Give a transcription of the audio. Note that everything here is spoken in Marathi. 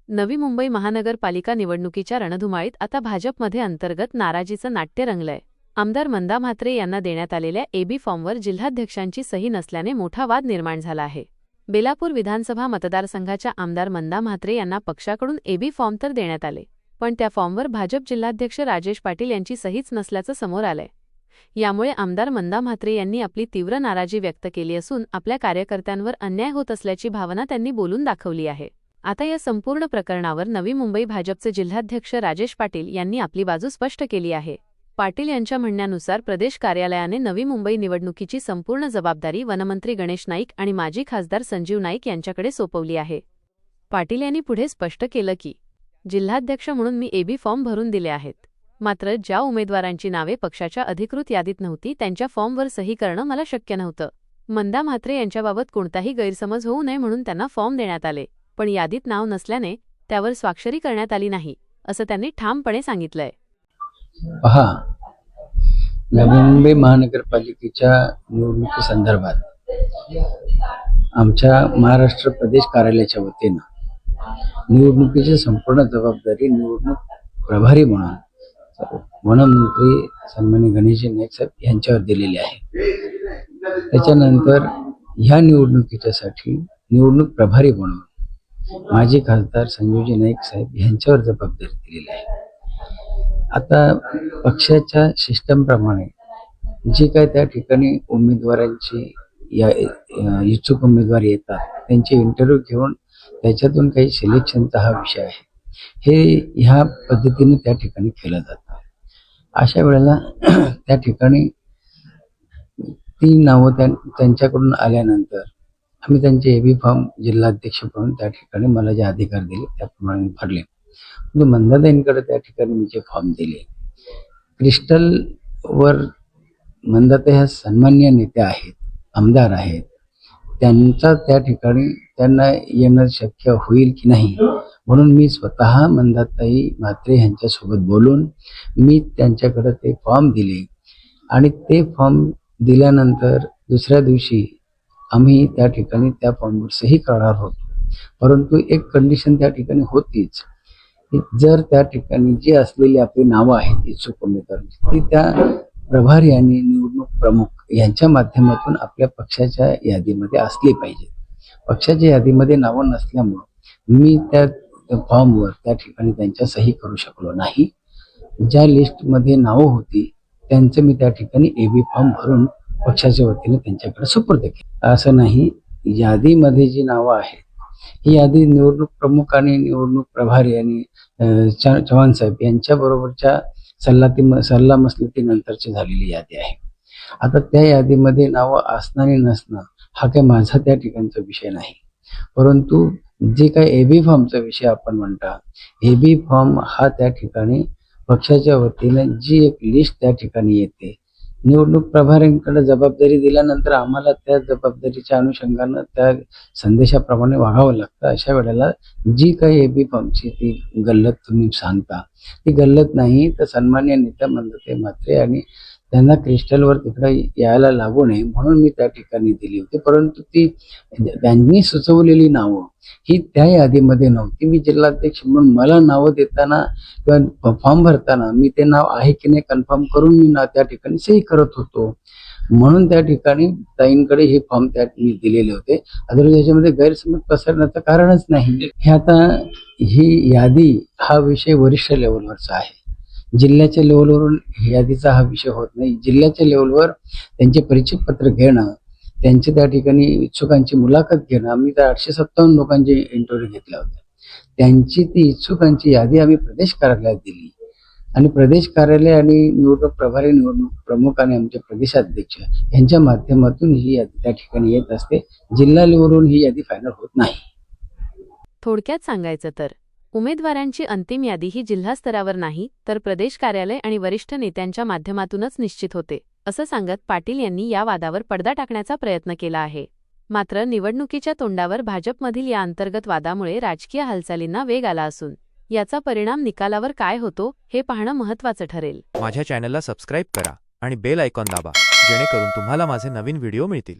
नवी मुंबई महानगरपालिका निवडणुकीच्या रणधुमाळीत आता भाजपमध्ये अंतर्गत नाराजीचं नाट्य रंगलंय। आमदार मंदा म्हात्रे यांना देण्यात आलेल्या एबी फॉर्मवर जिल्हाध्यक्षांची सही नसल्याने मोठा वाद निर्माण झाला आहे। बेलापूर विधानसभा मतदारसंघाच्या आमदार मंदा म्हात्रे यांना पक्षाकडून एबी फॉर्म तर देण्यात आले, पण त्या फॉर्मवर भाजप जिल्हाध्यक्ष राजेश पाटील यांची सहीच नसल्याचं समोर आलंय। यामुळे आमदार मंदा म्हात्रे यांनी आपली तीव्र नाराजी व्यक्त केली असून आपल्या कार्यकर्त्यांवर अन्याय होत असल्याची भावना त्यांनी बोलून दाखवली आहे। आता या संपूर्ण प्रकरणावर नवी मुंबई भाजपचे जिल्हाध्यक्ष राजेश पाटील यांनी आपली बाजू स्पष्ट केली आहे। पाटील यांच्या म्हणण्यानुसार प्रदेश कार्यालयाने नवी मुंबई निवडणुकीची संपूर्ण जबाबदारी वनमंत्री गणेश नाईक आणि माजी खासदार संजीव नाईक यांच्याकडे सोपवली आहे। पाटील यांनी पुढे स्पष्ट केलं की जिल्हाध्यक्ष म्हणून मी एबी फॉर्म भरून दिले आहेत, मात्र ज्या उमेदवारांची नावे पक्षाच्या अधिकृत यादीत नव्हती त्यांच्या फॉर्मवर सही करणं मला शक्य नव्हतं। मंदा म्हात्रे यांच्याबाबत कोणताही गैरसमज होऊ नये म्हणून त्यांना फॉर्म देण्यात आले, पण यादीत नाव नसल्याने त्यावर स्वाक्षरी करण्यात आली नाही, असं त्यांनी ठामपणे सांगितलंय। पहा, नवी मुंबई महानगरपालिकेच्या निवडणुकीसंदर्भात आमच्या महाराष्ट्र प्रदेश कार्यालयाच्या वतीनं निवडणुकीची संपूर्ण जबाबदारी निवडणूक प्रभारी म्हणून वनमंत्री सन्माननीय गणेश नाईक साहेब यांच्यावर दिलेली आहे। त्याच्यानंतर ह्या निवडणुकीच्यासाठी निवडणूक प्रभारी म्हणून माजी खासदार संजीवजी नाईक साहेब यांच्यावर जबाबदारी दिलेली आहे। आता पक्षाच्या सिस्टमप्रमाणे जी काय त्या ठिकाणी उमेदवारांची इच्छुक उमेदवार येतात त्यांचे इंटरव्ह्यू घेऊन त्याच्यातून काही सिलेक्शनचा हा विषय आहे, हे ह्या पद्धतीने त्या ठिकाणी केलं जातं। अशा वेळेला त्या ठिकाणी ती नावं त्यांच्याकडून आल्यानंतर आम्ही त्यांचे एबी फॉर्म जिल्हाध्यक्ष म्हणून त्या ठिकाणी मला जे अधिकार दिले त्याप्रमाणे भरले। मंदाताईंकडे त्या ठिकाणी मी जे फॉर्म दिले, क्रिस्टलवर मंदाताई ह्या सन्माननीय नेत्या आहेत, आमदार आहेत, त्यांचा त्या ठिकाणी त्यांना येणं शक्य होईल की नाही म्हणून मी स्वतः मंदाताई म्हात्रे यांच्यासोबत बोलून मी त्यांच्याकडे ते फॉर्म दिले आणि ते फॉर्म दिल्यानंतर दुसऱ्या दिवशी आम्ही त्या ठिकाणी त्या फॉर्मवर सही करणार होतो। परंतु एक कंडिशन त्या ठिकाणी होतीच, जर त्या ठिकाणी जी असलेली आपली नावं आहेत इच्छुक उमेदवारांची ती त्या प्रभारी आणि निवडणूक प्रमुख यांच्या माध्यमातून आपल्या पक्षाच्या यादीमध्ये असली पाहिजे। पक्षाच्या यादीमध्ये नावं नसल्यामुळं मी त्या फॉर्मवर त्या ठिकाणी त्यांच्या सही करू शकलो नाही। ज्या लिस्टमध्ये नावं होती त्यांचं मी त्या ठिकाणी एबी फॉर्म भरून पक्षाच्या वतीने त्यांच्याकडे सुपूर्द केलं। असं नाही, यादीमध्ये जी नावं आहेत ही यादी निवडणूक प्रमुख आणि निवडणूक प्रभारी आणि चव्हाण साहेब यांच्या बरोबरच्या सल्लामसलती नंतरची झालेली यादी आहे। आता त्या यादीमध्ये नावं असणं आणि नसणं हा काही माझा त्या ठिकाणचा विषय नाही, परंतु जे काही एबी फॉर्मचा विषय आपण म्हणता, एबी फॉर्म हा त्या ठिकाणी पक्षाच्या वतीने जी एक लिस्ट त्या ठिकाणी येते, निवडणूक प्रभाऱ्यांकडे जबाबदारी दिल्यानंतर आम्हाला त्या जबाबदारीच्या अनुषंगानं त्या संदेशाप्रमाणे वागावं लागतं। अशा वेळेला जी काही एबी फॉर्मची ती गल्लत तुम्ही सांगता ती गल्लत नाही, तर सन्माननीय नेत्या मंदाताई म्हात्रे आणि त्यांना क्रिस्टलवर तिकडे यायला लागू नये म्हणून मी त्या ठिकाणी दिली होती, परंतु ती त्यांनी सुचवलेली नावं ही त्या यादीमध्ये नव्हती। मी जिल्हाध्यक्ष म्हणून मला नावं देताना किंवा फॉर्म भरताना मी ते नाव आहे की नाही कन्फर्म करून मी त्या ठिकाणी सही करत होतो, म्हणून त्या ठिकाणी ताईंकडे हे फॉर्म त्या मी दिलेले होते। अदरवाईज याच्यामध्ये गैरसमज पसरण्याचं कारणच नाही। हे आता ही यादी हा विषय वरिष्ठ लेवलवरचा आहे, जिल्ह्याच्या लेवलवरून यादीचा हा विषय होत नाही। जिल्ह्याच्या लेवलवर त्यांचे परिचय पत्र घेणं, त्यांचे त्या ठिकाणी इच्छुकांची मुलाखत घेणं, आम्ही त्या 857 लोकांचे इंटरव्ह्यू घेतल्या होत्या, त्यांची ती इच्छुकांची यादी आम्ही प्रदेश कार्यालयात दिली आणि प्रदेश कार्यालय आणि निवडणूक प्रभारी निवडणूक प्रमुख आणि आमचे प्रदेशाध्यक्ष यांच्या माध्यमातून ही यादी त्या ठिकाणी येत असते। जिल्हा लेवलवरून ही यादी फायनल होत नाही। थोडक्यात सांगायचं तर उमेदवारांची अंतिम यादी ही जिल्हा स्तरावर नाही तर प्रदेश कार्यालय आणि वरिष्ठ नेत्यांच्या माध्यमातूनच निश्चित होते, असं सांगत पाटील यांनी या वादावर पडदा टाकण्याचा प्रयत्न केला आहे। मात्र निवडणुकीच्या तोंडावर भाजपमधील या अंतर्गत वादामुळे राजकीय हालचालींना वेग आला असून याचा परिणाम निकालावर काय होतो हे पाहणं महत्त्वाचं ठरेल। माझ्या चॅनलला सबस्क्राइब करा आणि बेल आयकॉन दाबा, जेणेकरून तुम्हाला माझे नवीन व्हिडिओ मिळतील।